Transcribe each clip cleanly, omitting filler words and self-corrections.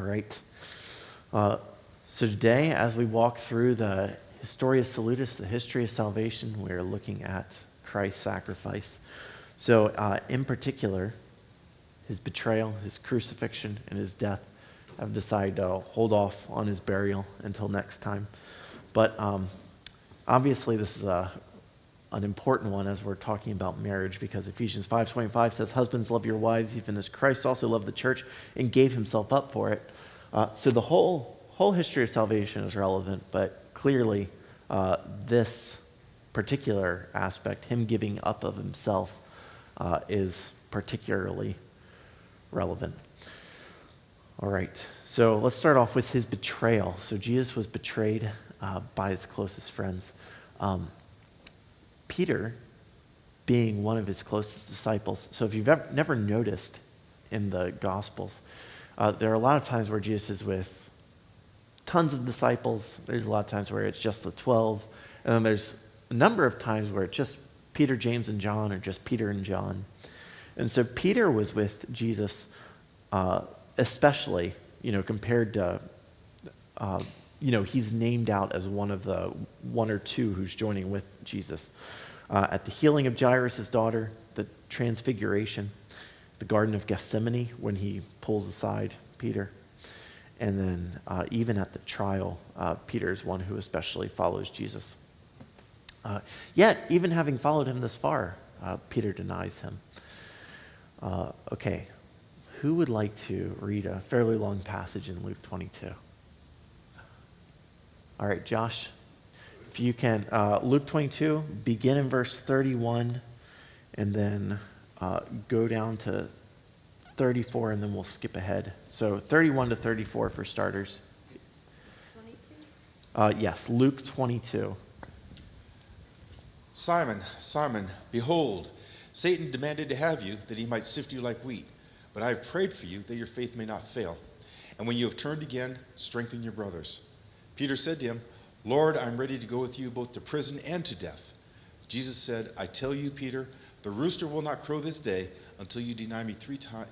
right. So today, as we walk through the Historia Salutis, the history of salvation, we're looking at Christ's sacrifice. So in particular, his betrayal, his crucifixion, and his death. I've decided to hold off on his burial until next time. But obviously this is an important one as we're talking about marriage, because Ephesians 5:25 says, "Husbands, love your wives, even as Christ also loved the church and gave himself up for it." So the whole history of salvation is relevant, but clearly this particular aspect, him giving up of himself, is particularly relevant. All right, so let's start off with his betrayal. So Jesus was betrayed by his closest friends. Peter being one of his closest disciples. So if you've never noticed in the Gospels, there are a lot of times where Jesus is with tons of disciples. There's a lot of times where it's just the 12. And then there's a number of times where it's just Peter, James, and John, or just Peter and John. And so Peter was with Jesus, especially, compared to, he's named out as one of the one or two who's joining with Jesus. At the healing of Jairus' daughter, the transfiguration, the Garden of Gethsemane when he pulls aside Peter, and then even at the trial, Peter is one who especially follows Jesus. Yet, even having followed him this far, Peter denies him. Okay, who would like to read a fairly long passage in Luke 22? All right, Josh, if you can, Luke 22, begin in verse 31, and then go down to 34, and then we'll skip ahead. So 31 to 34 for starters. 22? Yes, Luke 22. Simon, Simon, behold, Satan demanded to have you, that he might sift you like wheat. But I have prayed for you, that your faith may not fail. And when you have turned again, strengthen your brothers. Peter said to him, Lord, I am ready to go with you both to prison and to death. Jesus said, I tell you, Peter, the rooster will not crow this day until you deny me three times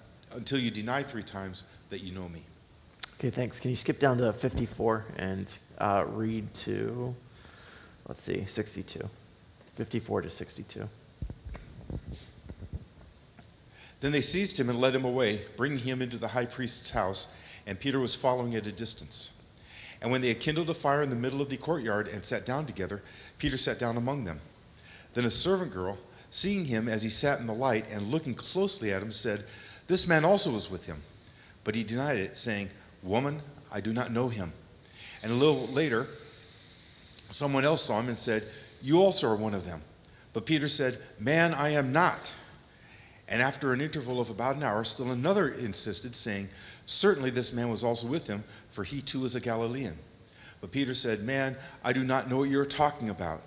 that you know me. Okay, thanks. Can you skip down to 54 and read to, 62. 54 to 62. Then they seized him and led him away, bringing him into the high priest's house, and Peter was following at a distance. And when they had kindled a fire in the middle of the courtyard and sat down together, Peter sat down among them. Then a servant girl, seeing him as he sat in the light and looking closely at him, said, This man also was with him. But he denied it, saying, Woman, I do not know him. And a little later, someone else saw him and said, You also are one of them. But Peter said, Man, I am not. And after an interval of about an hour, still another insisted, saying, Certainly this man was also with him, for he too is a Galilean. But Peter said, Man, I do not know what you are talking about.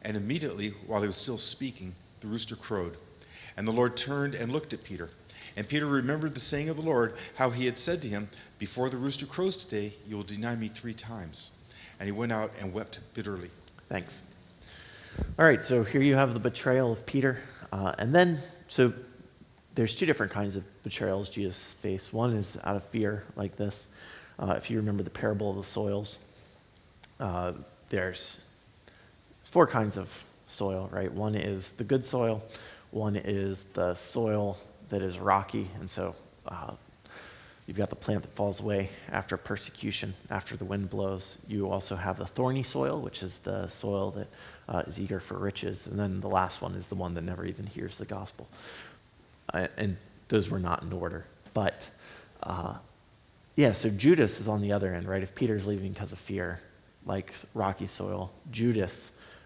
And immediately, while he was still speaking, the rooster crowed. And the Lord turned and looked at Peter. And Peter remembered the saying of the Lord, how he had said to him, Before the rooster crows today, you will deny me 3 times. And he went out and wept bitterly. Thanks. All right, so here you have the betrayal of Peter. So there's 2 different kinds of betrayals Jesus faced. One is out of fear, like this. If you remember the parable of the soils, there's 4 kinds of soil, right? One is the good soil. One is the soil that is rocky, and so you've got the plant that falls away after persecution, after the wind blows. You also have the thorny soil, which is the soil that is eager for riches. And then the last one is the one that never even hears the gospel. And those were not in order. But, so Judas is on the other end, right? If Peter's leaving because of fear, like rocky soil, Judas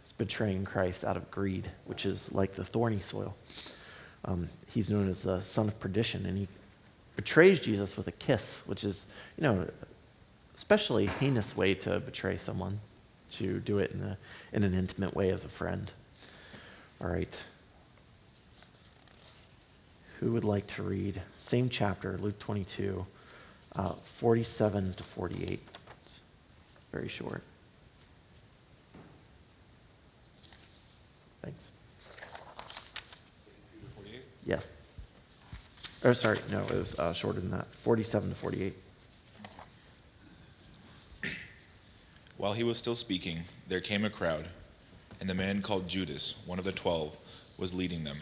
is betraying Christ out of greed, which is like the thorny soil. He's known as the son of perdition, and he betrays Jesus with a kiss, which is, especially heinous way to betray someone, to do it in an intimate way as a friend. All right. Who would like to read same chapter, Luke 22, 47 to 48? It's very short. Thanks. 48? Yes. Oh, sorry, no, it was shorter than that. 47 to 48. While he was still speaking, there came a crowd, and the man called Judas, one of the 12, was leading them.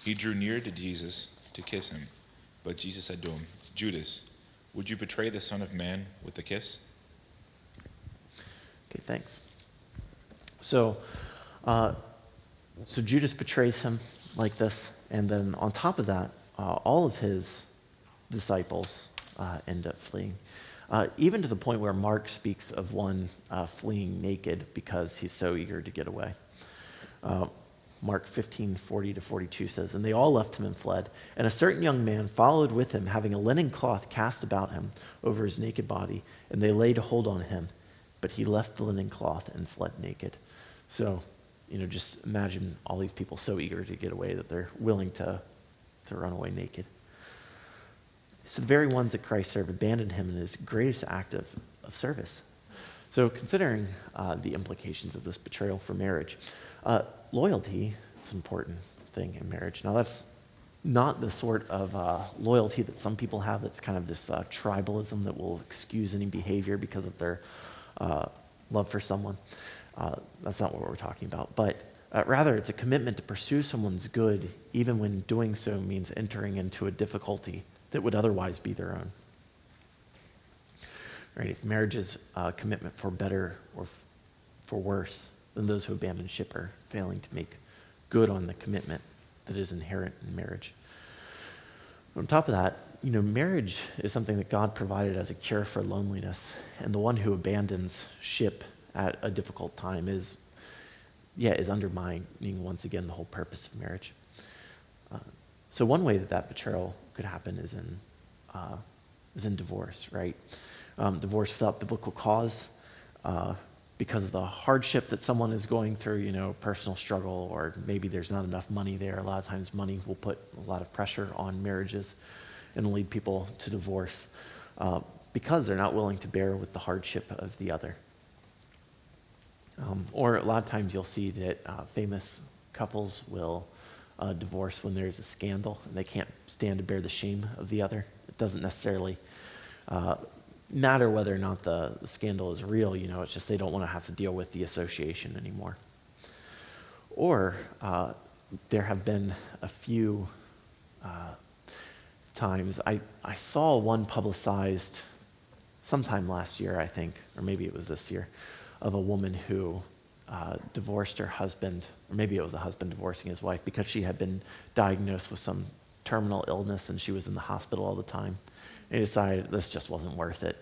He drew near to Jesus to kiss him, but Jesus said to him, "Judas, would you betray the Son of Man with a kiss?" Okay, thanks. So, so Judas betrays him like this, and then on top of that, all of his disciples end up fleeing, even to the point where Mark speaks of one fleeing naked because he's so eager to get away. Mark 15:40-42 says, "And they all left him and fled. And a certain young man followed with him, having a linen cloth cast about him over his naked body. And they laid hold on him. But he left the linen cloth and fled naked." So, just imagine all these people so eager to get away that they're willing to run away naked. So the very ones that Christ served abandoned him in his greatest act of service. So considering the implications of this betrayal for marriage, loyalty is an important thing in marriage. Now that's not the sort of loyalty that some people have that's kind of this tribalism that will excuse any behavior because of their love for someone. That's not what we're talking about. But rather, it's a commitment to pursue someone's good, even when doing so means entering into a difficulty that would otherwise be their own. Right? If marriage is a commitment for better or for worse, then those who abandon ship are failing to make good on the commitment that is inherent in marriage. On top of that, marriage is something that God provided as a cure for loneliness, and the one who abandons ship at a difficult time is undermining once again the whole purpose of marriage. So one way that betrayal could happen is in divorce, right? Divorce without biblical cause, because of the hardship that someone is going through, personal struggle, or maybe there's not enough money there. A lot of times money will put a lot of pressure on marriages and lead people to divorce because they're not willing to bear with the hardship of the other. Or a lot of times you'll see that famous couples will divorce when there's a scandal and they can't stand to bear the shame of the other. It doesn't necessarily matter whether or not the scandal is real, it's just they don't want to have to deal with the association anymore. Or there have been a few times, I saw one publicized sometime last year, I think, or maybe it was this year, of a woman who divorced her husband, or maybe it was a husband divorcing his wife because she had been diagnosed with some terminal illness and she was in the hospital all the time. And he decided this just wasn't worth it,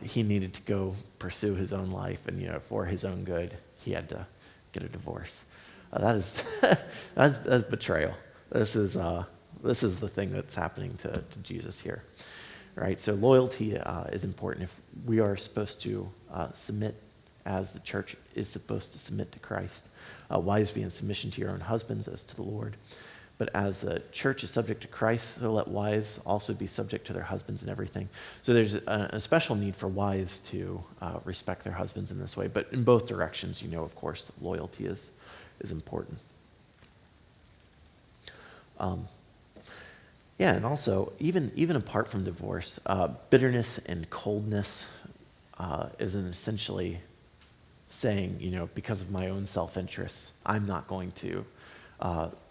he needed to go pursue his own life, and for his own good, he had to get a divorce. That is that's betrayal. This is the thing that's happening to Jesus here, right? So loyalty is important. If we are supposed to submit as the church is supposed to submit to Christ, wives be in submission to your own husbands as to the Lord. But as the church is subject to Christ, so let wives also be subject to their husbands in everything. So there's a special need for wives to respect their husbands in this way. But in both directions, of course, loyalty is important. And also, even apart from divorce, bitterness and coldness is an essentially saying, because of my own self-interest, I'm not going to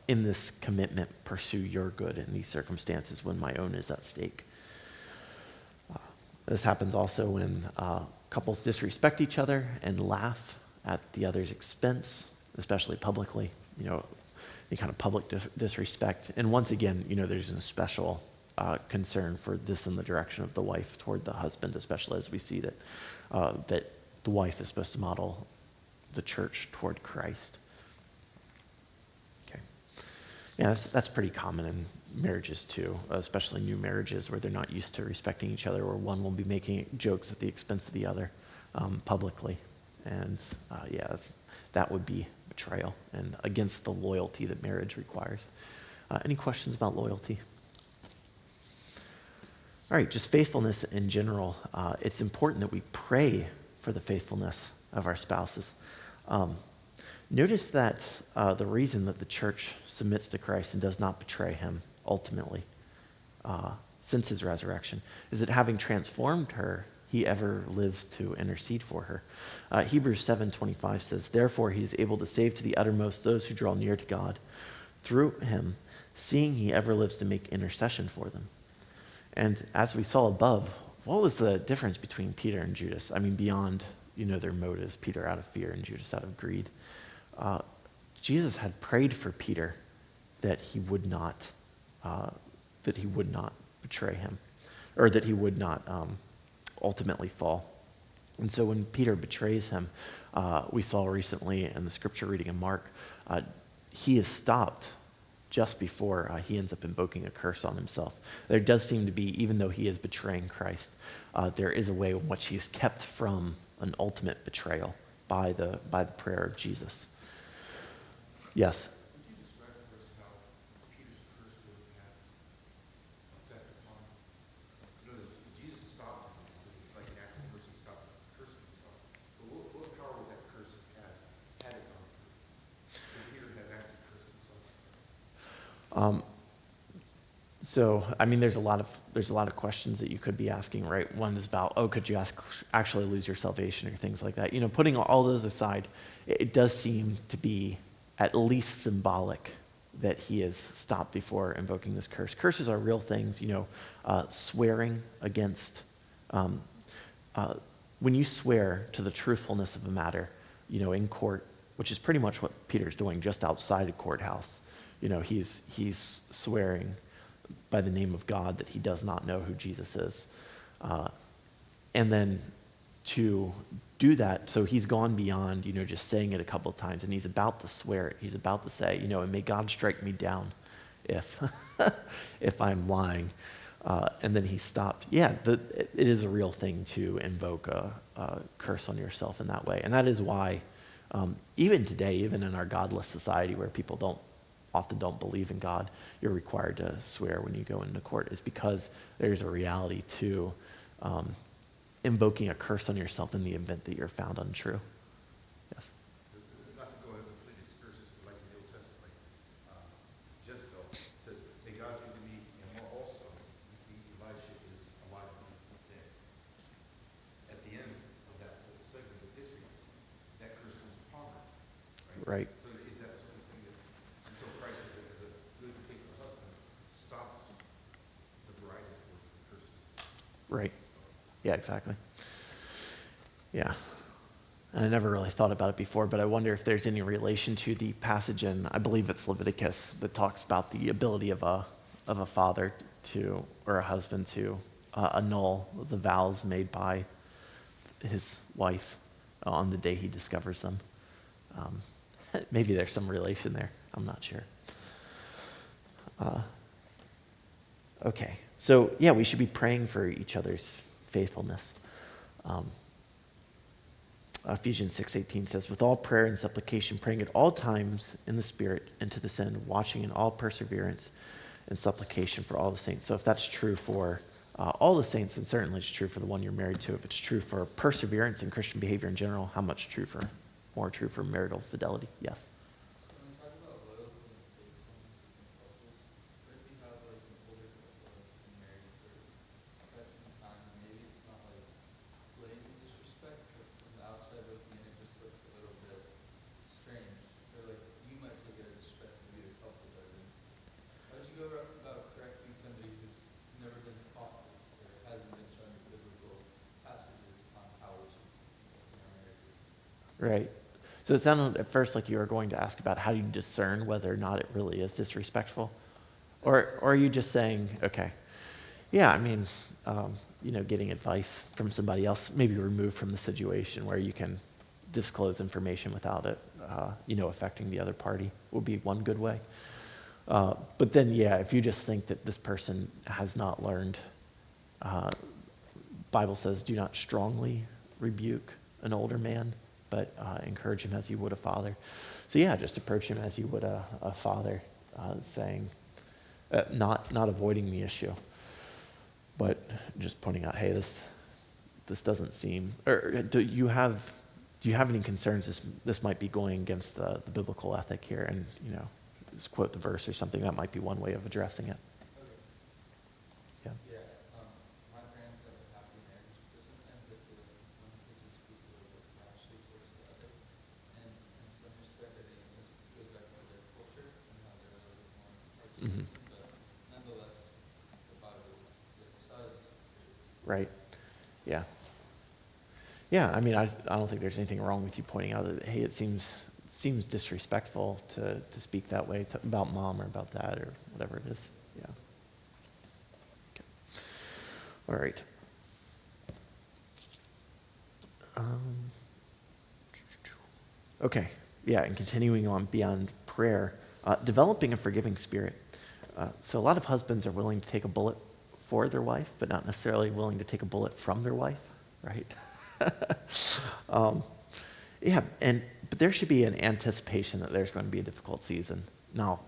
in this commitment, pursue your good in these circumstances when my own is at stake. This happens also when couples disrespect each other and laugh at the other's expense, especially publicly, any kind of public disrespect. And once again, there's a special concern for this in the direction of the wife toward the husband, especially as we see that the wife is supposed to model the church toward Christ. Yeah, that's pretty common in marriages too, especially new marriages where they're not used to respecting each other, where one will be making jokes at the expense of the other publicly. And that would be betrayal and against the loyalty that marriage requires. Any questions about loyalty? All right, just faithfulness in general. It's important that we pray for the faithfulness of our spouses. Notice that the reason that the church submits to Christ and does not betray him ultimately since his resurrection is that having transformed her he ever lives to intercede for her. Hebrews 7:25 says, "Therefore he is able to save to the uttermost those who draw near to God through him, seeing he ever lives to make intercession for them." And as we saw above, what was the difference between Peter and Judas? I mean, beyond, their motives, Peter out of fear and Judas out of greed. Jesus had prayed for Peter that he would not betray him, or that he would not ultimately fall. And so when Peter betrays him, we saw recently in the scripture reading in Mark, he is stopped just before he ends up invoking a curse on himself. There does seem to be, even though he is betraying Christ, there is a way in which he is kept from an ultimate betrayal by the prayer of Jesus. Yes? Could you describe for us how Peter's curse would have had effect upon him? Jesus stopped him, like an actual person stopped cursing himself. But what power would that curse have had it gone through? Could Peter have actually cursed himself? So, I mean, there's a lot of questions that you could be asking, right? One is about, could you actually lose your salvation or things like that? Putting all those aside, it does seem to be at least symbolic that he is stopped before invoking this curse. Curses are real things, swearing against, when you swear to the truthfulness of a matter, in court, which is pretty much what Peter's doing just outside a courthouse. He's swearing by the name of God that he does not know who Jesus is. And then to do that, so he's gone beyond, just saying it a couple of times, and he's about to swear it. He's about to say, and may God strike me down if if I'm lying. And then he stopped. Yeah, it is a real thing to invoke a curse on yourself in that way. And that is why, even today, even in our godless society where people often don't believe in God, you're required to swear when you go into court, is because there's a reality to invoking a curse on yourself in the event that you're found untrue. Yes? Not to go into complete excursus, but like in the Old Testament, like Jezebel says, "May God give to me, and more also, Elisha is alive and he's dead." At the end of that whole segment of history, that curse comes upon her. Right. So is that sort of thing that, and so Christ, as a good, faithful husband, stops the bride, as it were, from cursing. Right. Yeah, exactly. Yeah. And I never really thought about it before, but I wonder if there's any relation to the passage in, I believe it's Leviticus, that talks about the ability of a father to, or a husband to annul the vows made by his wife on the day he discovers them. Maybe there's some relation there. I'm not sure. Okay. So, yeah, we should be praying for each other's faithfulness. Ephesians 6:18 says, "With all prayer and supplication, praying at all times in the Spirit, and to this end, watching in all perseverance and supplication for all the saints." So if that's true for all the saints, then certainly it's true for the one you're married to. If it's true for perseverance in Christian behavior in general, how much more true for marital fidelity? Yes? So when we talk about loyalty and faithfulness within couples, what if you have like an older couple that's been married for quite some time, and maybe it's not like blatant disrespect, but from the outside looking in, it just looks a little bit strange. Or like you might take it as disrespect, maybe the couple doesn't. How would you go about correcting somebody who's never been taught this, or hasn't been shown the biblical passages on how we should in our marriages? Right. So it sounded at first like you were going to ask about how you discern whether or not it really is disrespectful. Or are you just saying, okay, yeah, I mean, getting advice from somebody else, maybe removed from the situation where you can disclose information without it, affecting the other party would be one good way. But then, yeah, if you just think that this person has not learned, Bible says, do not strongly rebuke an older man, but encourage him as you would a father. So yeah, just approach him as you would a father, saying, not avoiding the issue, but just pointing out, hey, this doesn't seem, or do you have any concerns this might be going against the biblical ethic here, and just quote the verse or something. That might be one way of addressing it. Okay. Yeah. Yeah. My parents have a happy marriage, but sometimes right? Yeah. Yeah, I mean, I don't think there's anything wrong with you pointing out that, hey, it seems disrespectful to speak that way about mom or about dad or whatever it is. Yeah. Okay. All right. Um, okay. Yeah, and continuing on beyond prayer, developing a forgiving spirit. So a lot of husbands are willing to take a bullet for their wife, but not necessarily willing to take a bullet from their wife, right? um, yeah, but there should be an anticipation that there's going to be a difficult season. Now,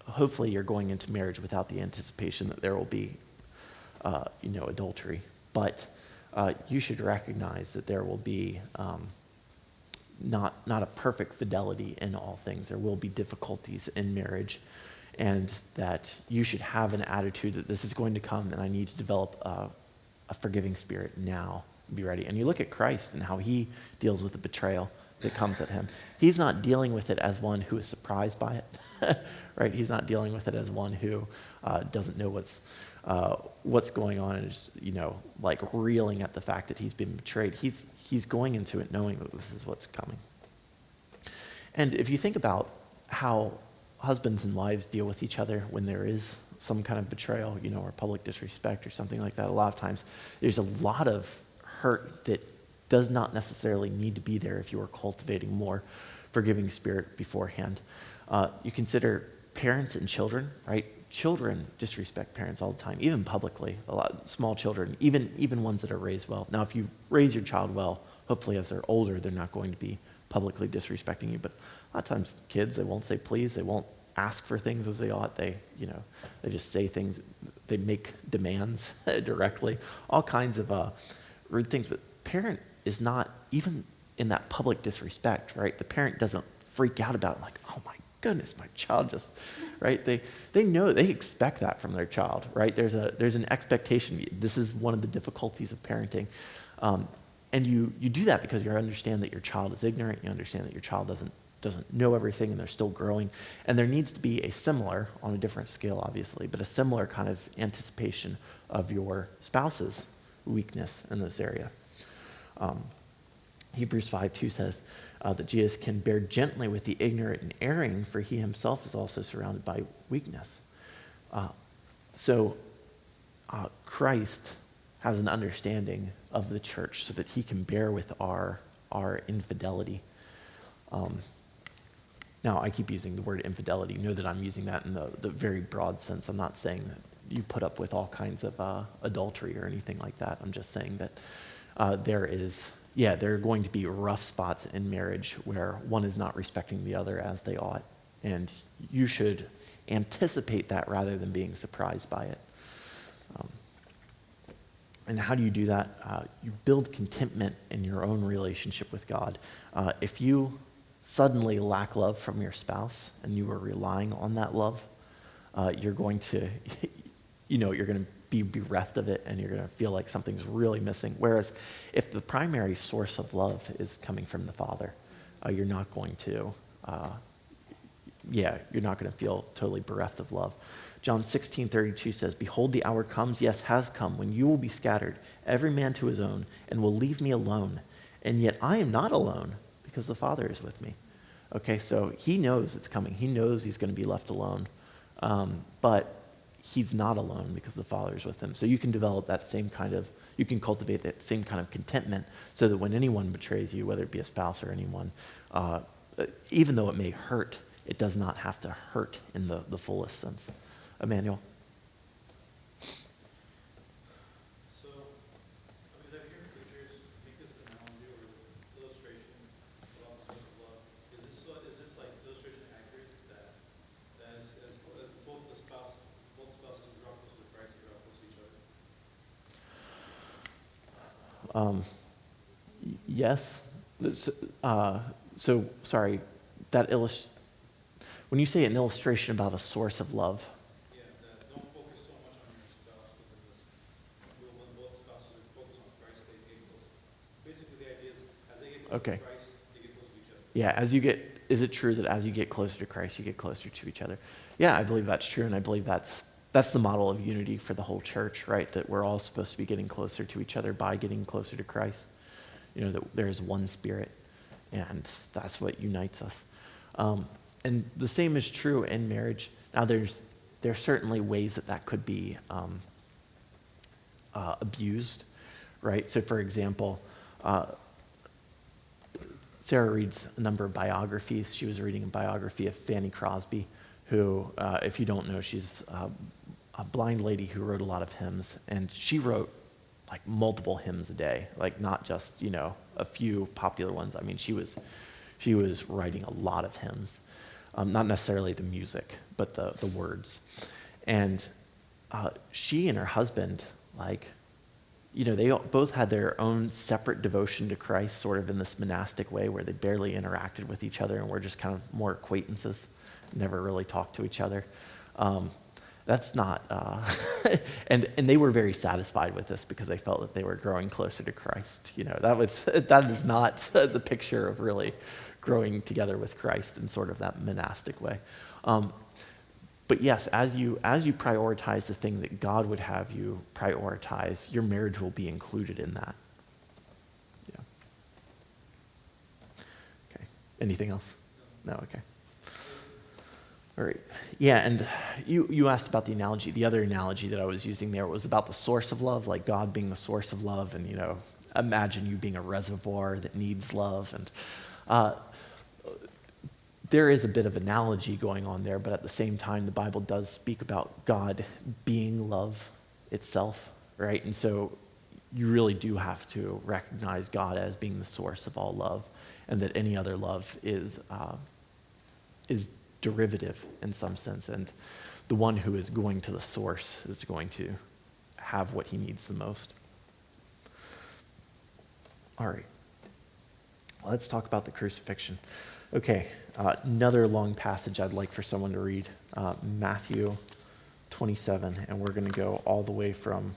hopefully, you're going into marriage without the anticipation that there will be, adultery. But you should recognize that there will be not a perfect fidelity in all things. There will be difficulties in marriage, and that you should have an attitude that this is going to come, and I need to develop a forgiving spirit now. Be ready. And you look at Christ and how he deals with the betrayal that comes at him. He's not dealing with it as one who is surprised by it, right? He's not dealing with it as one who doesn't know what's going on and is, like reeling at the fact that he's been betrayed. He's going into it knowing that this is what's coming. And if you think about how husbands and wives deal with each other when there is some kind of betrayal, or public disrespect or something like that, a lot of times there's a lot of hurt that does not necessarily need to be there if you are cultivating more forgiving spirit beforehand. You consider parents and children, right? Children disrespect parents all the time, even publicly. A lot small children, even ones that are raised well. Now, if you raise your child well, hopefully as they're older, they're not going to be publicly disrespecting you. But a lot of times, kids, they won't say please. They won't ask for things as they ought. They just say things. They make demands directly. All kinds of rude things. But parent is not even in that public disrespect, right? The parent doesn't freak out about it like, oh my goodness, my child just, right? They know, they expect that from their child, right? There's an expectation. This is one of the difficulties of parenting. And you do that because you understand that your child is ignorant. You understand that your child doesn't know everything and they're still growing. And there needs to be a similar, on a different scale obviously, but a similar kind of anticipation of your spouse's weakness in this area. Hebrews 5:2 says that Jesus can bear gently with the ignorant and erring, for he himself is also surrounded by weakness. So Christ has an understanding of the church so that he can bear with our infidelity. Now, I keep using the word infidelity. Know that I'm using that in the very broad sense. I'm not saying that you put up with all kinds of adultery or anything like that. I'm just saying that there are going to be rough spots in marriage where one is not respecting the other as they ought. And you should anticipate that rather than being surprised by it. And how do you do that? You build contentment in your own relationship with God. If you suddenly lack love from your spouse and you are relying on that love, you're going to, you're going to be bereft of it and you're going to feel like something's really missing. Whereas if the primary source of love is coming from the Father, you're not going to, you're not going to feel totally bereft of love. John 16:32 says, "Behold, the hour comes, yes, has come, when you will be scattered, every man to his own, and will leave me alone. And yet I am not alone, because the Father is with me." Okay, so he knows it's coming. He knows he's going to be left alone. But he's not alone because the Father is with him. So you can develop you can cultivate that same kind of contentment so that when anyone betrays you, whether it be a spouse or anyone, even though it may hurt, it does not have to hurt in the fullest sense. Emmanuel? So, because I've heard preachers make this analogy or illustration about the source of love. Is this like illustration accurate that as both spouses draw close to Christ, draw close to each other? Yes. Sorry, when you say an illustration about a source of love, Yeah, that don't focus so much on your spouse because when both spouses are focused on Christ, they get close. Basically, the idea is as they get close Okay. to Christ, they get close to each other. is it true that as you get closer to Christ, you get closer to each other? Yeah, I believe that's true, and I believe that's that's the model of unity for the whole church, right? That we're all supposed to be getting closer to each other by getting closer to Christ. That there is one Spirit, and that's what unites us. And the same is true in marriage. Now, there's certainly ways that could be abused, right? So, for example, Sarah reads a number of biographies. She was reading a biography of Fanny Crosby, who, if you don't know, she's a blind lady who wrote a lot of hymns, and she wrote like multiple hymns a day, like not just a few popular ones. I mean, she was writing a lot of hymns, not necessarily the music, but the words. And she and her husband, they both had their own separate devotion to Christ, sort of in this monastic way where they barely interacted with each other and were just kind of more acquaintances, never really talked to each other. That's not, and they were very satisfied with this because they felt that they were growing closer to Christ. That is not the picture of really growing together with Christ in sort of that monastic way. But yes, as you prioritize the thing that God would have you prioritize, your marriage will be included in that. Yeah. Okay. Anything else? No. Okay. All right. Yeah, and you asked about the analogy. The other analogy that I was using there was about the source of love, like God being the source of love, and imagine you being a reservoir that needs love, and there is a bit of analogy going on there, but at the same time, the Bible does speak about God being love itself, right? And so you really do have to recognize God as being the source of all love, and that any other love is derivative in some sense, and the one who is going to the source is going to have what he needs the most. All right. Let's talk about the crucifixion. Okay, another long passage I'd like for someone to read, Matthew 27, and we're going to go all the way from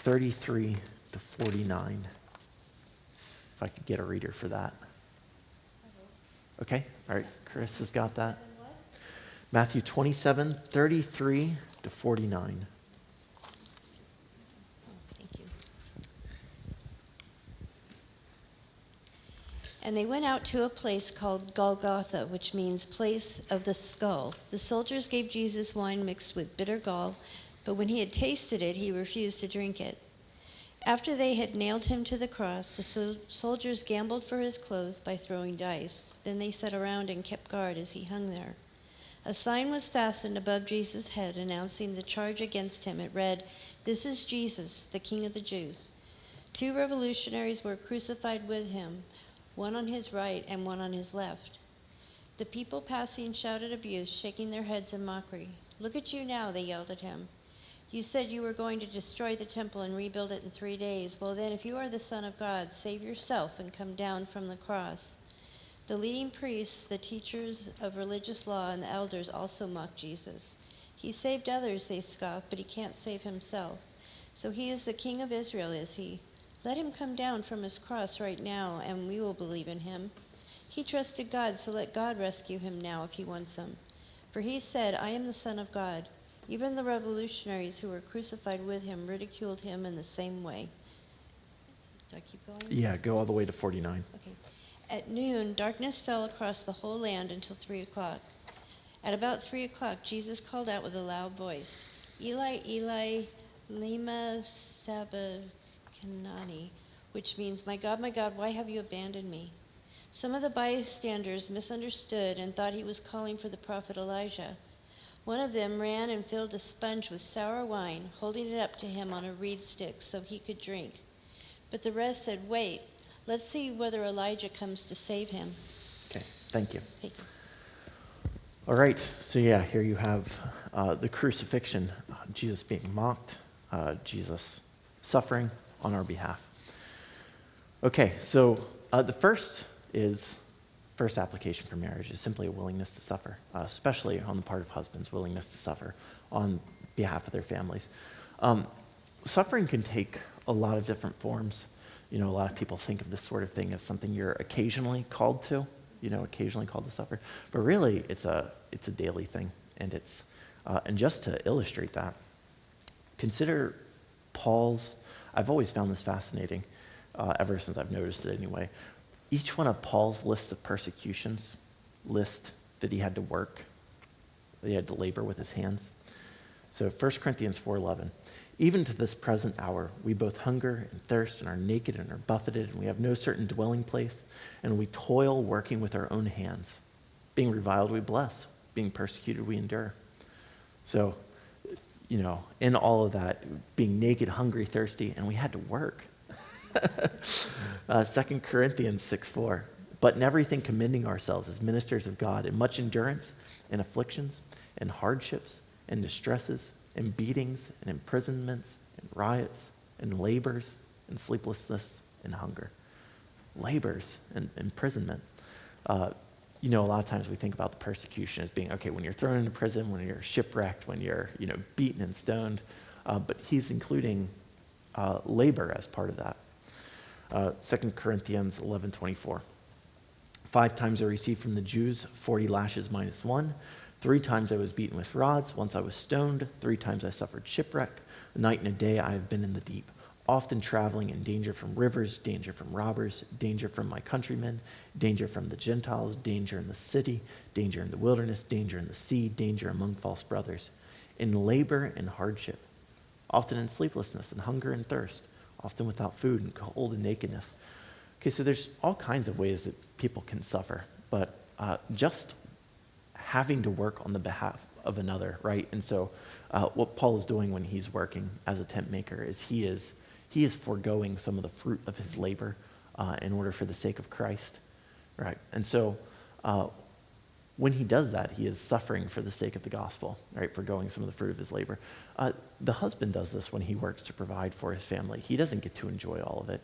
33 to 49. If I could get a reader for that. Okay, all right, Chris has got that. Matthew 27, 33 to 49. Thank you. And they went out to a place called Golgotha, which means place of the skull. The soldiers gave Jesus wine mixed with bitter gall, but when he had tasted it, he refused to drink it. After they had nailed him to the cross, the soldiers gambled for his clothes by throwing dice. Then they sat around and kept guard as he hung there. A sign was fastened above Jesus' head announcing the charge against him. It read, "This is Jesus, the King of the Jews." 2 revolutionaries were crucified with him, one on his right and one on his left. The people passing shouted abuse, shaking their heads in mockery. "Look at you now," they yelled at him. "You said you were going to destroy the temple and rebuild it in 3 days. Well then, if you are the Son of God, save yourself and come down from the cross." The leading priests, the teachers of religious law, and the elders also mocked Jesus. "He saved others," they scoffed, "but he can't save himself. So he is the King of Israel, is he? Let him come down from his cross right now, and we will believe in him. He trusted God, so let God rescue him now if he wants him. For he said, 'I am the Son of God.'" Even the revolutionaries who were crucified with him ridiculed him in the same way. Do I keep going? Yeah, go all the way to 49. Okay. At noon, darkness fell across the whole land until 3 o'clock. At about 3 o'clock, Jesus called out with a loud voice, "Eli, Eli, lema sabachthani," which means, my God, why have you abandoned me?" Some of the bystanders misunderstood and thought he was calling for the prophet Elijah. One of them ran and filled a sponge with sour wine, holding it up to him on a reed stick so he could drink. But the rest said, "Wait, let's see whether Elijah comes to save him." Okay, thank you. Thank you. All right, so yeah, here you have the crucifixion, Jesus being mocked, Jesus suffering on our behalf. Okay, so the first application for marriage is simply a willingness to suffer, especially on the part of husbands, willingness to suffer on behalf of their families. Suffering can take a lot of different forms. A lot of people think of this sort of thing as something you're occasionally called to, occasionally called to suffer. But really, it's a daily thing, and it's And just to illustrate that, consider I've always found this fascinating, ever since I've noticed it anyway. Each one of Paul's lists of persecutions list that he had to work, that he had to labor with his hands. So 1 Corinthians 4:11, even to this present hour, we both hunger and thirst and are naked and are buffeted, and we have no certain dwelling place, and we toil working with our own hands. Being reviled, we bless. Being persecuted, we endure. So, in all of that, being naked, hungry, thirsty, and we had to work. 2 Corinthians 6:4, but in everything commending ourselves as ministers of God in much endurance and afflictions and hardships and distresses and beatings and imprisonments and riots and labors and sleeplessness and hunger. Labors and imprisonment. A lot of times we think about the persecution as being, okay, when you're thrown into prison, when you're shipwrecked, when you're, beaten and stoned. But he's including labor as part of that. 2 Corinthians 11:24. 5 times I received from the Jews 40 lashes minus 1. 3 times I was beaten with rods. Once I was stoned. 3 times I suffered shipwreck. A night and a day I have been in the deep, often traveling in danger from rivers, danger from robbers, danger from my countrymen, danger from the Gentiles, danger in the city, danger in the wilderness, danger in the sea, danger among false brothers, in labor and hardship, often in sleeplessness and hunger and thirst, often without food and cold and nakedness. Okay, so there's all kinds of ways that people can suffer, but just having to work on the behalf of another, right? And so what Paul is doing when he's working as a tent maker is he is foregoing some of the fruit of his labor in order for the sake of Christ, right? And so when he does that, he is suffering for the sake of the gospel, right? Foregoing some of the fruit of his labor. The husband does this when he works to provide for his family. He doesn't get to enjoy all of it.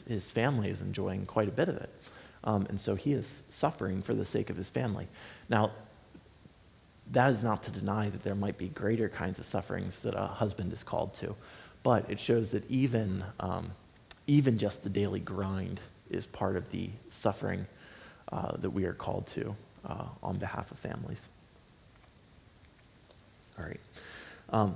His family is enjoying quite a bit of it. And so he is suffering for the sake of his family. Now, that is not to deny that there might be greater kinds of sufferings that a husband is called to, but it shows that even just the daily grind is part of the suffering that we are called to on behalf of families. All right. Would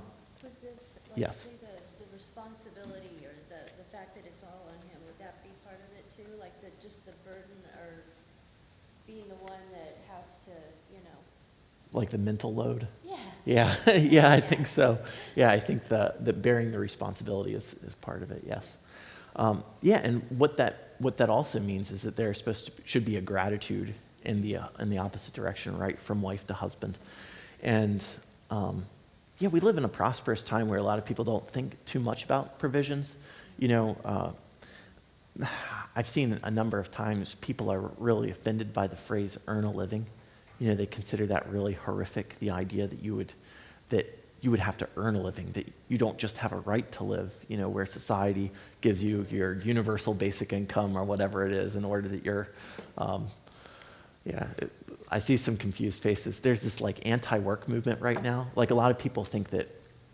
this, Yes. say the responsibility or the fact that it's all on him, would that be part of it too? Like just the burden or being the one that has to, Like the mental load? Yeah. Yeah, yeah, I think so. Yeah, I think that bearing the responsibility is part of it, yes. And what that also means is that there should be a gratitude in the opposite direction, right, from wife to husband. And we live in a prosperous time where a lot of people don't think too much about provisions. I've seen a number of times people are really offended by the phrase "earn a living." They consider that really horrific. The idea that you would have to earn a living, that you don't just have a right to live. Where society gives you your universal basic income or whatever it is in order that you're. I see some confused faces. There's this anti-work movement right now. A lot of people think that,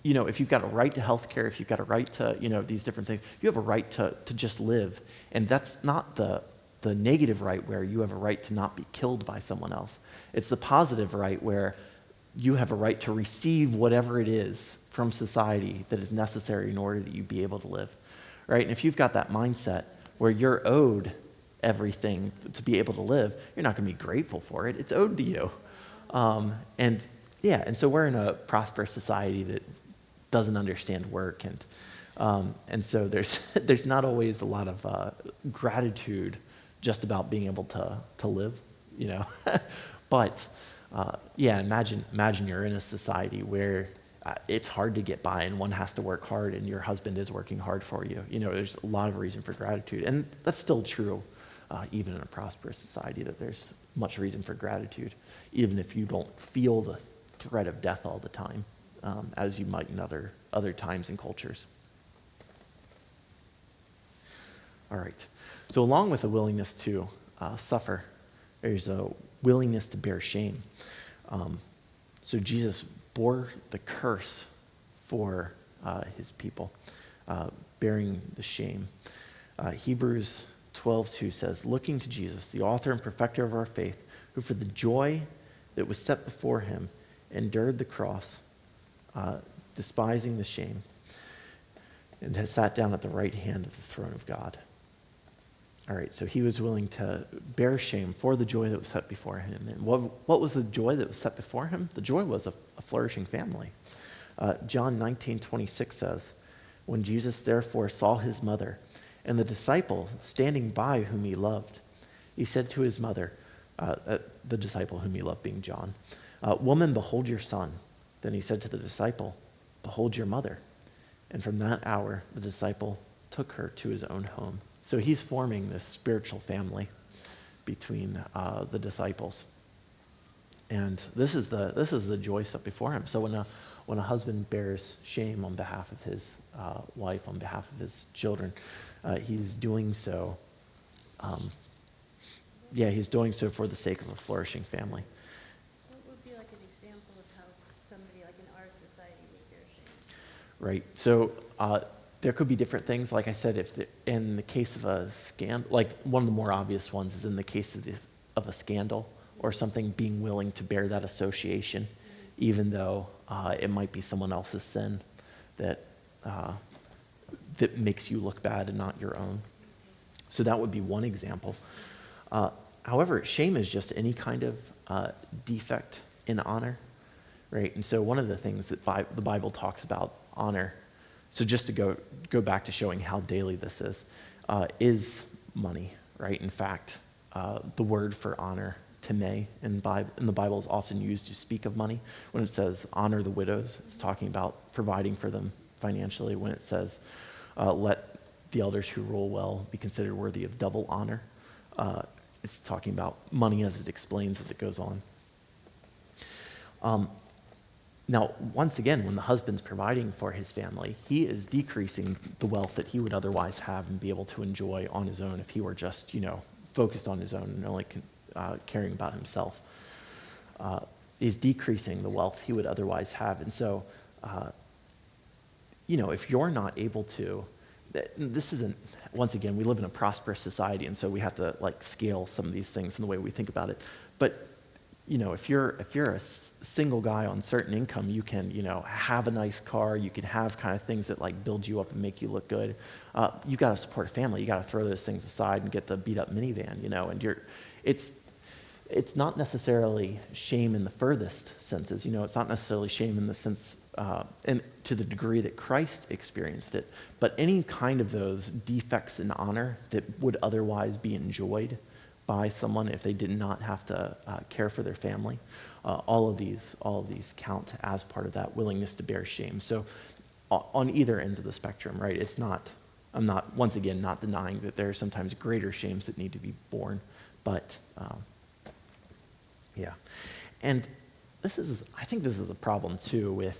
if you've got a right to health care, if you've got a right to, these different things, you have a right to just live. And that's not the negative right where you have a right to not be killed by someone else. It's the positive right where you have a right to receive whatever it is from society that is necessary in order that you be able to live, right? And if you've got that mindset where you're owed everything to be able to live, you're not going to be grateful for it. It's owed to you. And so we're in a prosperous society that doesn't understand work, and so there's not always a lot of gratitude just about being able to live, but imagine you're in a society where it's hard to get by and one has to work hard and your husband is working hard for you. There's a lot of reason for gratitude, and that's still true even in a prosperous society, that there's much reason for gratitude, even if you don't feel the threat of death all the time, as you might in other times and cultures. All right. So along with a willingness to suffer, there's a willingness to bear shame. So Jesus bore the curse for his people, bearing the shame. Hebrews 12:2 says, looking to Jesus, the author and perfecter of our faith, who for the joy that was set before him endured the cross, despising the shame, and has sat down at the right hand of the throne of God. All right, so he was willing to bear shame for the joy that was set before him. And what was the joy that was set before him? The joy was a flourishing family. John 19:26 says, "When Jesus therefore saw his mother and the disciple standing by whom he loved, he said to his mother," the disciple whom he loved being John, "Woman, behold your son." Then he said to the disciple, "Behold your mother." And from that hour, the disciple took her to his own home. So he's forming this spiritual family between the disciples. And this is the joy set before him. So when a husband bears shame on behalf of his wife, on behalf of his children, he's doing so. He's doing so for the sake of a flourishing family. What would be like an example of how somebody like in our society would bear shame? Right. So there could be different things. Like I said, in the case of a scandal, like one of the more obvious ones is in the case of a scandal or something, being willing to bear that association, even though it might be someone else's sin that makes you look bad and not your own. So that would be one example. However, shame is just any kind of defect in honor, right? And so one of the things that the Bible talks about honor, so just to go back to showing how daily this is money, right? In fact, the word for honor, teme, in the Bible is often used to speak of money. When it says honor the widows, it's talking about providing for them financially. When it says let the elders who rule well be considered worthy of double honor, it's talking about money as it explains as it goes on. Now, once again, when the husband's providing for his family, he is decreasing the wealth that he would otherwise have and be able to enjoy on his own if he were just, focused on his own and only caring about himself. He's decreasing the wealth he would otherwise have. And so, if you're not able to, this isn't, once again, we live in a prosperous society, and so we have to scale some of these things in the way we think about it. But if you're a single guy on certain income, you can, have a nice car, you can have kind of things that build you up and make you look good. You got to support a family. You got to throw those things aside and get the beat up minivan, and it's not necessarily shame in the furthest senses. It's not necessarily shame in the sense, and to the degree that Christ experienced it, but any kind of those defects in honor that would otherwise be enjoyed by someone if they did not have to care for their family. All of these count as part of that willingness to bear shame. So on either ends of the spectrum, right? I'm not, once again, not denying that there are sometimes greater shames that need to be borne, but yeah. And I think this is a problem too with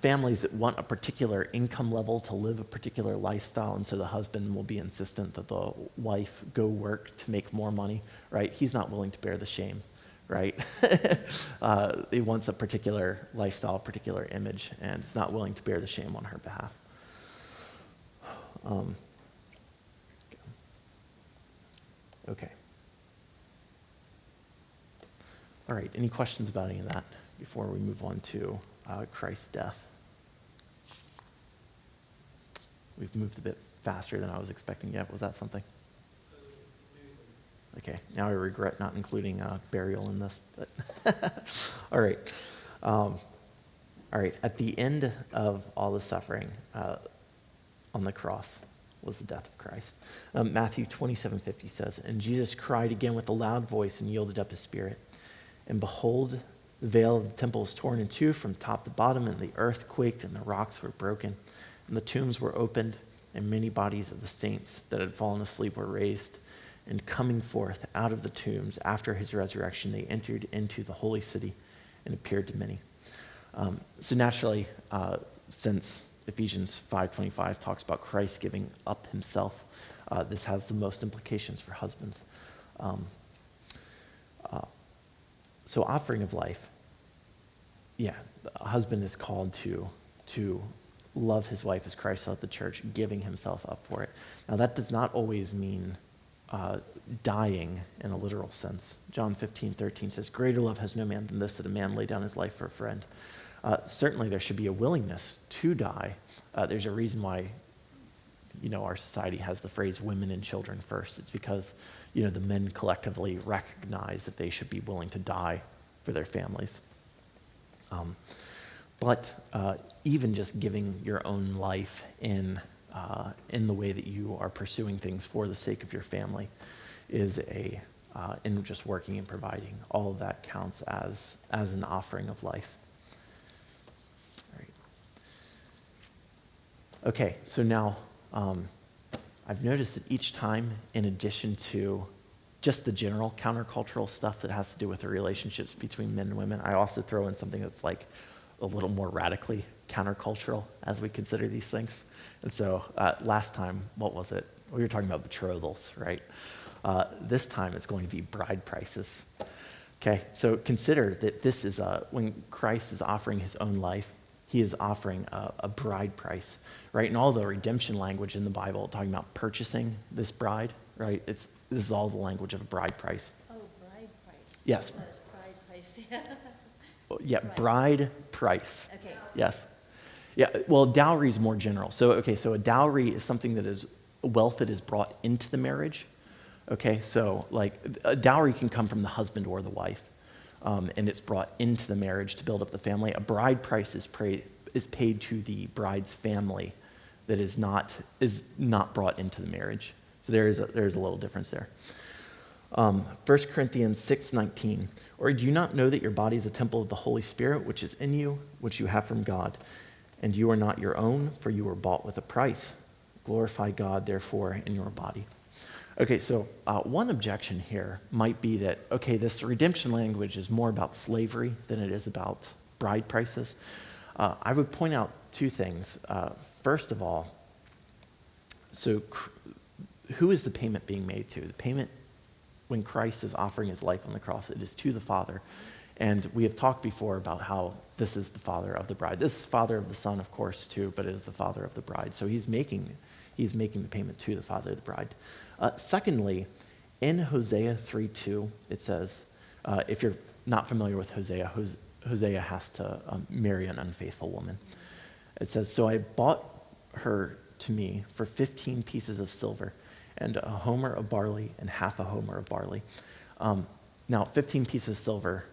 families that want a particular income level to live a particular lifestyle, and so the husband will be insistent that the wife go work to make more money, right? He's not willing to bear the shame, right? He wants a particular lifestyle, a particular image, and is not willing to bear the shame on her behalf. Okay. All right, any questions about any of that before we move on to Christ's death? We've moved a bit faster than I was expecting yet. Was that something? Okay, now I regret not including burial in this. But all right. All right, at the end of all the suffering on the cross was the death of Christ. Matthew 27:50 says, "And Jesus cried again with a loud voice and yielded up his spirit. And behold, the veil of the temple was torn in two from top to bottom, and the earth quaked, and the rocks were broken, and the tombs were opened, and many bodies of the saints that had fallen asleep were raised. And coming forth out of the tombs after his resurrection, they entered into the holy city and appeared to many." So naturally, since Ephesians 5:25 talks about Christ giving up himself, this has the most implications for husbands. So offering of life, a husband is called to love his wife as Christ loved the church, giving himself up for it. Now that does not always mean dying in a literal sense. John 15:13 says, "Greater love has no man than this, that a man lay down his life for a friend." Certainly there should be a willingness to die. There's a reason why, our society has the phrase women and children first. It's because, the men collectively recognize that they should be willing to die for their families. But even just giving your own life in the way that you are pursuing things for the sake of your family is in just working and providing, all of that counts as an offering of life. All right. Okay, so now I've noticed that each time, in addition to just the general countercultural stuff that has to do with the relationships between men and women, I also throw in something that's like a little more radically countercultural as we consider these things. And so last time, what was it? We were talking about betrothals, right? This time it's going to be bride prices. Okay, so consider that this is when Christ is offering his own life, he is offering a bride price, right? And all the redemption language in the Bible talking about purchasing this bride, right? This is all the language of a bride price. Oh, bride price. Yes. Bride price, yeah. Yeah, bride price. Okay. Yes. Yeah, well, dowry is more general. So a dowry is something that is wealth that is brought into the marriage. Okay, so like a dowry can come from the husband or the wife, and it's brought into the marriage to build up the family. A bride price is paid to the bride's family that is not brought into the marriage. So there is a little difference there. 1 Corinthians 6:19, "Or do you not know that your body is a temple of the Holy Spirit, which is in you, which you have from God? And you are not your own, for you were bought with a price. Glorify God, therefore, in your body." Okay, so one objection here might be that, this redemption language is more about slavery than it is about bride prices. I would point out two things. First of all, so who is the payment being made to? The payment, when Christ is offering his life on the cross, it is to the Father. And we have talked before about how this is the father of the bride. This is the father of the son, of course, too, but it is the father of the bride. So he's making the payment to the father of the bride. Secondly, in Hosea 3:2, it says, if you're not familiar with Hosea, Hosea has to marry an unfaithful woman. It says, "So I bought her to me for 15 pieces of silver and a homer of barley and half a homer of barley." Now, 15 pieces of silver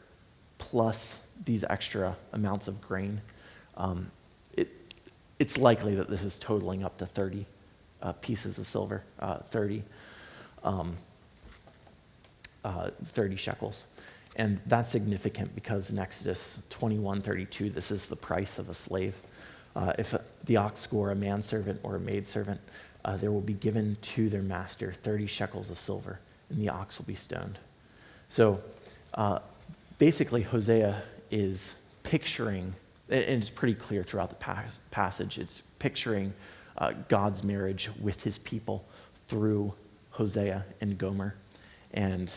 plus these extra amounts of grain, it's likely that this is totaling up to 30 pieces of silver, 30 shekels. And that's significant because in Exodus 21:32, this is the price of a slave. If the ox score a manservant or a maidservant, there will be given to their master 30 shekels of silver, and the ox will be stoned. So basically, Hosea is picturing, and it's pretty clear throughout the passage, it's picturing God's marriage with his people through Hosea and Gomer. And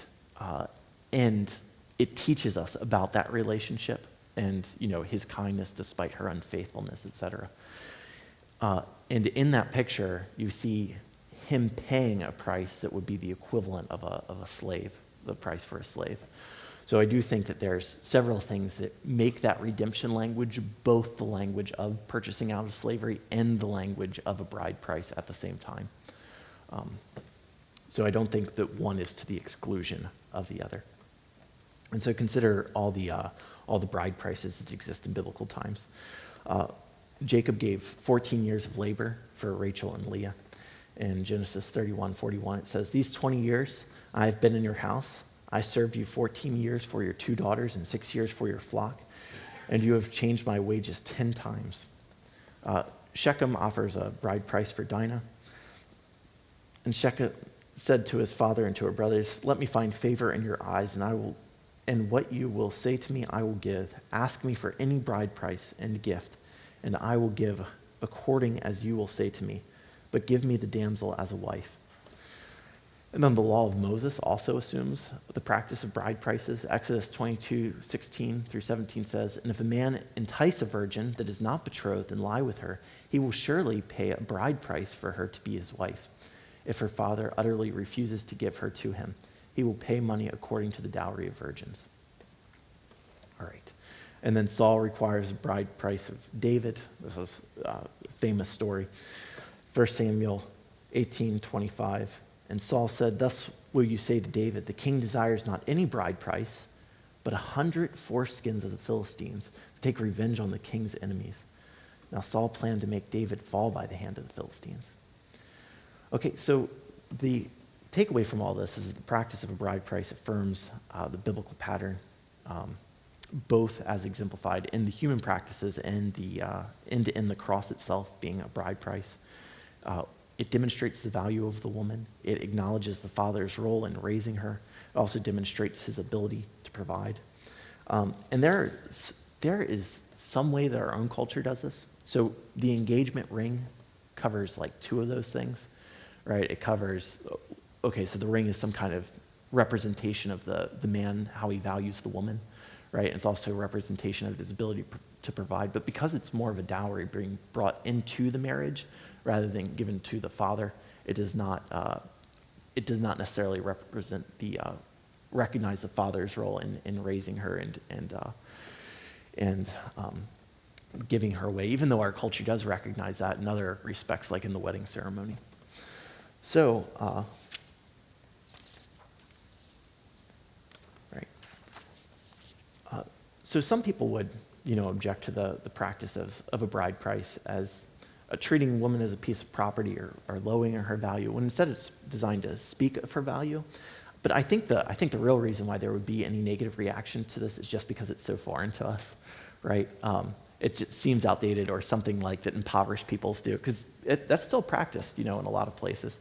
it teaches us about that relationship and, his kindness despite her unfaithfulness, etc. And in that picture, you see him paying a price that would be the equivalent of a slave, the price for a slave. So I do think that there's several things that make that redemption language both the language of purchasing out of slavery and the language of a bride price at the same time. So I don't think that one is to the exclusion of the other. And so consider all the bride prices that exist in biblical times. Jacob gave 14 years of labor for Rachel and Leah. In Genesis 31:41, it says, "These 20 years I have been in your house. I served you 14 years for your 2 daughters and 6 years for your flock, and you have changed my wages 10 times. Shechem offers a bride price for Dinah. And Shechem said to his father and to her brothers, 'Let me find favor in your eyes, and what you will say to me I will give. Ask me for any bride price and gift, and I will give according as you will say to me. But give me the damsel as a wife.'" And then the law of Moses also assumes the practice of bride prices. Exodus 22:16 through 17 says, "And if a man entice a virgin that is not betrothed and lie with her, he will surely pay a bride price for her to be his wife. If her father utterly refuses to give her to him, he will pay money according to the dowry of virgins. All right. And then Saul requires a bride price of David. This is a famous story. 1 Samuel 18:25. And Saul said, "Thus will you say to David, the king desires not any bride price, but 100 foreskins of the Philistines to take revenge on the king's enemies." Now Saul planned to make David fall by the hand of the Philistines. Okay, so the takeaway from all this is that the practice of a bride price affirms the biblical pattern, both as exemplified in the human practices and in the cross itself being a bride price. It demonstrates the value of the woman. It acknowledges the father's role in raising her. It also demonstrates his ability to provide. And there is some way that our own culture does this. So the engagement ring covers like two of those things, right? It covers, okay, so the ring is some kind of representation of the man, how he values the woman, right? It's also a representation of his ability to provide. But because it's more of a dowry being brought into the marriage rather than given to the father, it does not necessarily recognize the father's role in raising her and giving her away, even though our culture does recognize that in other respects, like in the wedding ceremony. So, right. So some people would, object to the practice of a bride price as treating a woman as a piece of property or lowering her value, when instead it's designed to speak of her value. But I think the real reason why there would be any negative reaction to this is just because it's so foreign to us, right? It just seems outdated or something like that impoverished peoples do, because that's still practiced, in a lot of places.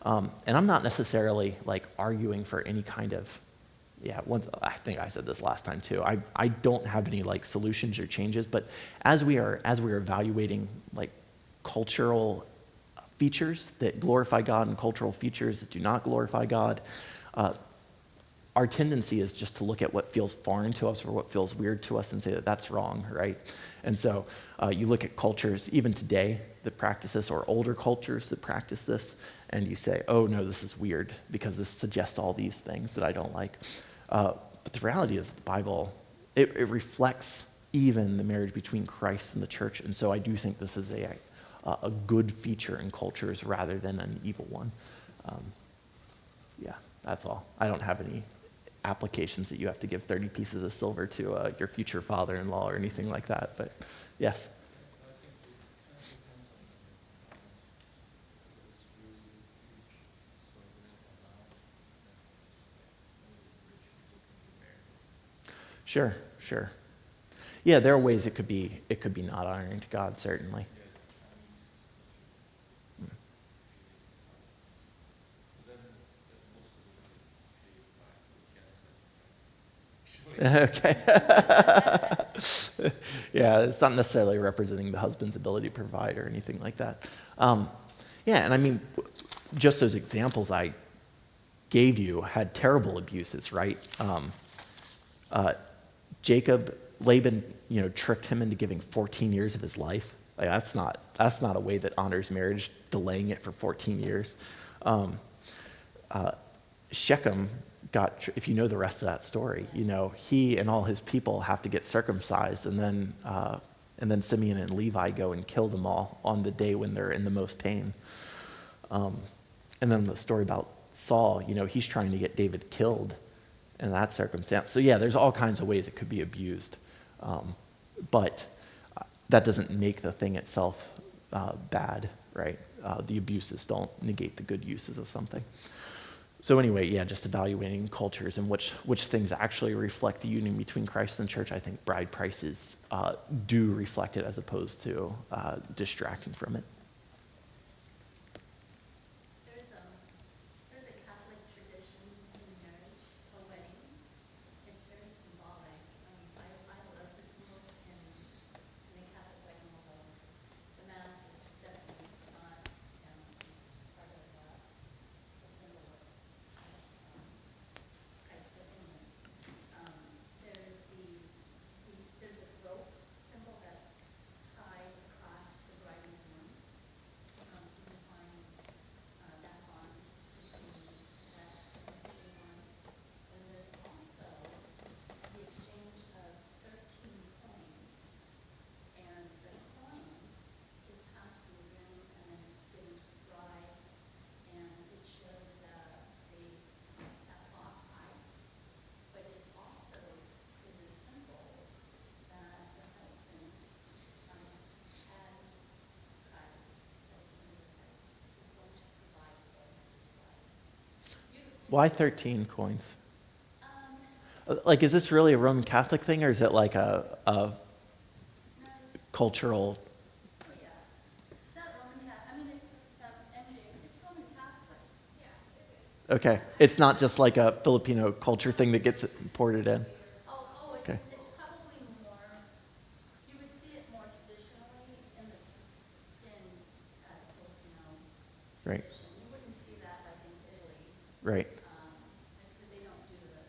And I'm not necessarily like arguing for any kind of, I think I said this last time too. I don't have any like solutions or changes, but as we are evaluating like cultural features that glorify God and cultural features that do not glorify God, our tendency is just to look at what feels foreign to us or what feels weird to us and say that that's wrong, right? And so you look at cultures, even today, that practice this, or older cultures that practice this, and you say, oh no, this is weird because this suggests all these things that I don't like. But the reality is the Bible, it reflects even the marriage between Christ and the church, and so I do think this is a good feature in cultures rather than an evil one. That's all. I don't have any applications that you have to give 30 pieces of silver to your future father-in-law or anything like that, but yes. Sure. Yeah, there are ways it could be not honoring to God, certainly. Okay. Yeah, it's not necessarily representing the husband's ability to provide or anything like that. And I mean, just those examples I gave you had terrible abuses, right? Laban, tricked him into giving 14 years of his life. Like, that's not a way that honors marriage, delaying it for 14 years. Shechem if you know the rest of that story, he and all his people have to get circumcised, and then Simeon and Levi go and kill them all on the day when they're in the most pain. And then the story about Saul, he's trying to get David killed in that circumstance. So yeah, there's all kinds of ways it could be abused. But that doesn't make the thing itself bad, right? The abuses don't negate the good uses of something. So anyway, just evaluating cultures and which things actually reflect the union between Christ and the church. I think bride prices do reflect it as opposed to distracting from it. There's a Catholic tradition in marriage, a wedding. It's very symbolic. I love the symbols in the Catholic wedding, although the Mass is definitely not part of the symbol of Christ. But anyway, there's a rope symbol that's tied across the bride and groom. Why 13 coins? Um, Like, is this really a Roman Catholic thing, or is it like a no, it's, cultural? oh yeah. It's not Roman Catholic, I mean, it's, MJ, it's Roman Catholic. Yeah, it is. Okay, it's not just like a Filipino culture thing that gets imported in. Oh, Okay. it's probably more, you would see it more traditionally in Filipino Right, tradition. You wouldn't see that like in Italy, right, because they don't do the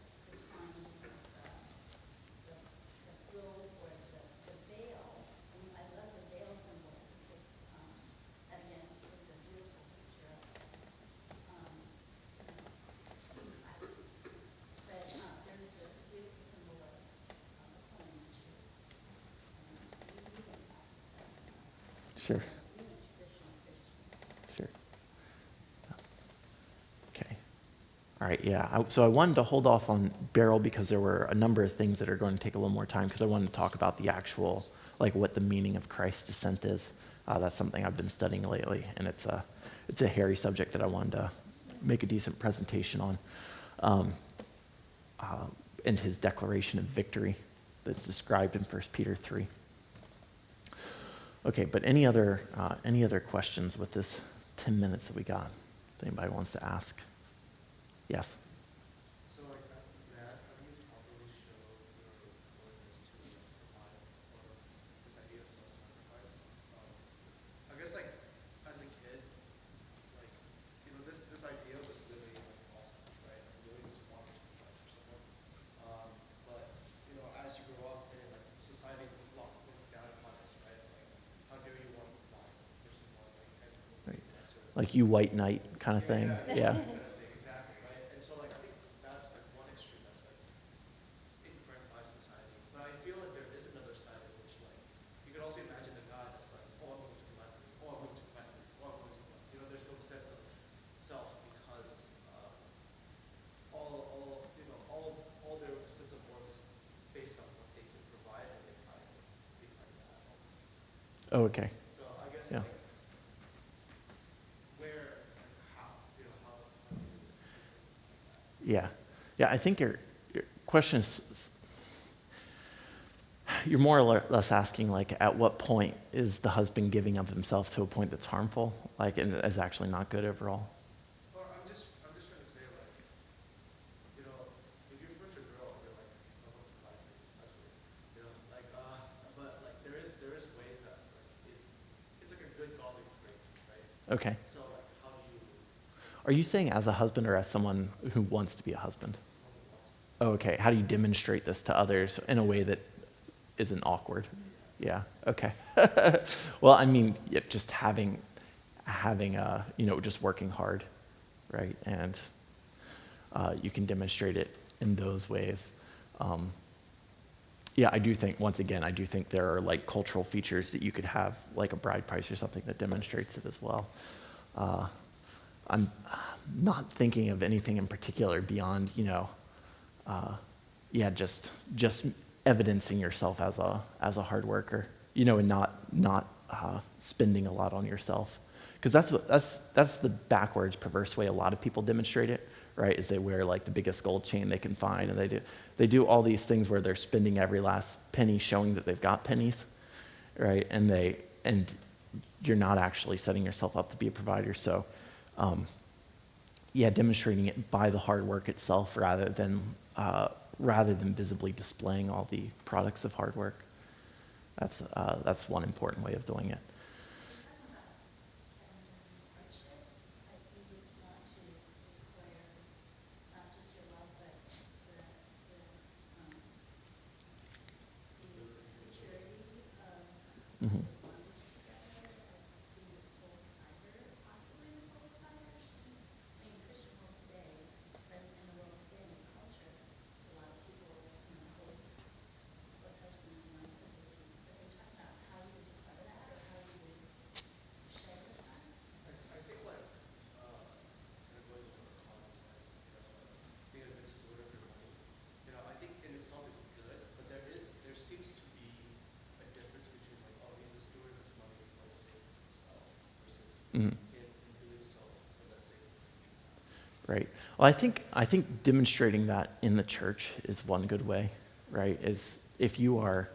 tying the, the robe or the veil. I mean, I love the veil symbol because, that again, was a beautiful picture of, sea pirates. But, there's the beautiful symbol of, the coins too. We didn't practice that, sure, we were traditional Christians. sure. Okay. All right, yeah. So I wanted to hold off on Beryl because there were a number of things that are going to take a little more time because I wanted to talk about the actual, like what the meaning of Christ's descent is. That's something I've been studying lately, and it's a hairy subject that I wanted to make a decent presentation on. Um, and his declaration of victory that's described in 1 Peter 3. Okay, but any other questions with this 10 minutes that we got? If anybody wants to ask? Yes. So, like, as a man, how do you properly show your willingness to provide or this idea of self-sacrifice? I guess, like, as a kid, like, this idea was really, like, awesome, right? I really just wanted to provide for someone. But, as you grow up and, like, society looks down upon us, right? Like, how dare you want to provide for someone, like, and Right. lesser. Like you white knight kind of thing. Yeah. Kind of thing, exactly, right? And so, like, I think that's, like, one extreme that's, like, incorrect by society. But I feel like there is another side in which, like, you could also imagine a guy that's like, oh, I'm going to provide for you, oh, I'm going to provide for you, oh, I'm going to provide. There's no sense of self because all their sense of worth is based on what they can provide, and they find that almost. Oh, okay. So I guess Yeah. like where and how, how do you fix something like that? Yeah. Yeah, I think your question is, you're more or less asking, like, at what point is the husband giving of himself to a point that's harmful, like, and is actually not good overall? Or I'm just trying to say, like, if you approach a girl and you're like, I'm going to provide for you, that's weird. Like, but like there is ways that like it's like a good godly trait, right? Okay. So like, how do you Are you saying as a husband or as someone who wants to be a husband? someone who wants to? Oh, okay. How do you demonstrate this to others in a way that isn't awkward? Yeah. Okay. Well, I mean, yeah, just having, just working hard, right? And you can demonstrate it in those ways. Yeah, I do think, once again, I do think there are like cultural features that you could have, like a bride price or something that demonstrates it as well. I'm not thinking of anything in particular beyond, just evidencing yourself as a hard worker, and not spending a lot on yourself, because that's the backwards, perverse way a lot of people demonstrate it, right? Is they wear like the biggest gold chain they can find, and they do all these things where they're spending every last penny, showing that they've got pennies, right? And you're not actually setting yourself up to be a provider. So, demonstrating it by the hard work itself rather than visibly displaying all the products of hard work. That's one important way of doing it. Talking about hardship, like you would want to declare not just your love, but the security of Hmm. the bondage together as being the sole provider, possibly the sole provider. I mean, Christian world today, but in the world today, in the culture, a lot of people, hold both husbands and wives as the king. But they're talking about how you would declare that or how you would share with that. I think like kind of going to what Colin said, being a good steward of your money. I think in itself is good, but there seems to be a difference between like, oh, he's a steward of his money for the sake of himself versus Hmm. in doing so for the sake of the future. right? Well, I think demonstrating that in the church is one good way, right? Is if you are,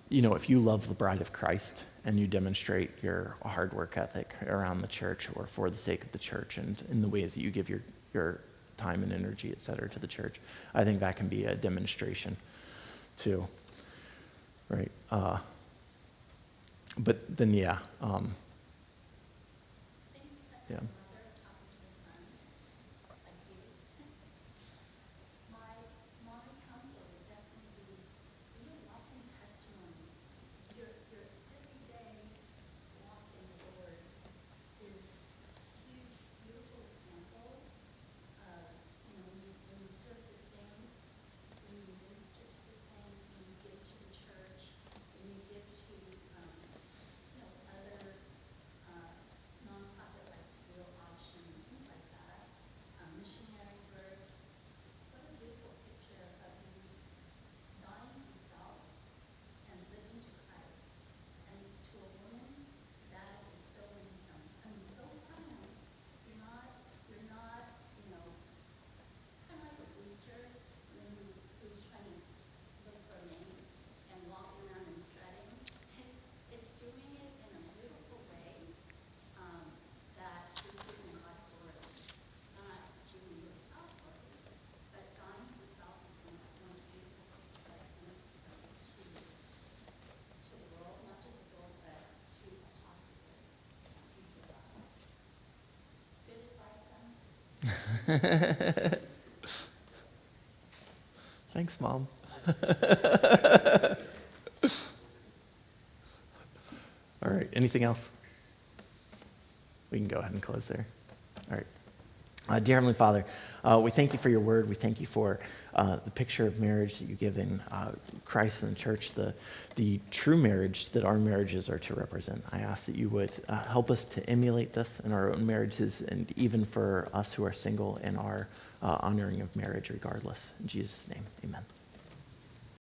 if you love the bride of Christ and you demonstrate your hard work ethic around the church or for the sake of the church and in the ways that you give your time and energy, et cetera, to the church, I think that can be a demonstration too, right? But then, yeah. Yeah. Mother talking to the son, like you. My counsel would definitely be walk in testimony. Your everyday walk in the Lord is a huge, beautiful example of, when you serve the saints, when you minister to the saints, when you give to the church, when you give to, other nonprofit like Real Option, things like that, missionary work. What a beautiful picture of you dying to self and living to Christ. And to a woman, that is so winsome. I mean, so silent. You're not, kind of like a rooster, who's trying to look for a mate and walking around and strutting. It's doing it in a beautiful way, that is giving God glory, not giving yourself glory, but dying to self is the most beautiful thing that to the world, not just the world, but to a possible future God. Good advice, son. Thanks, Mom. All right, anything else? We can go ahead and close there. All right. Dear Heavenly Father, we thank you for your word. We thank you for the picture of marriage that you give in Christ and the church, the true marriage that our marriages are to represent. I ask that you would help us to emulate this in our own marriages and even for us who are single in our honoring of marriage regardless. In Jesus' name, amen.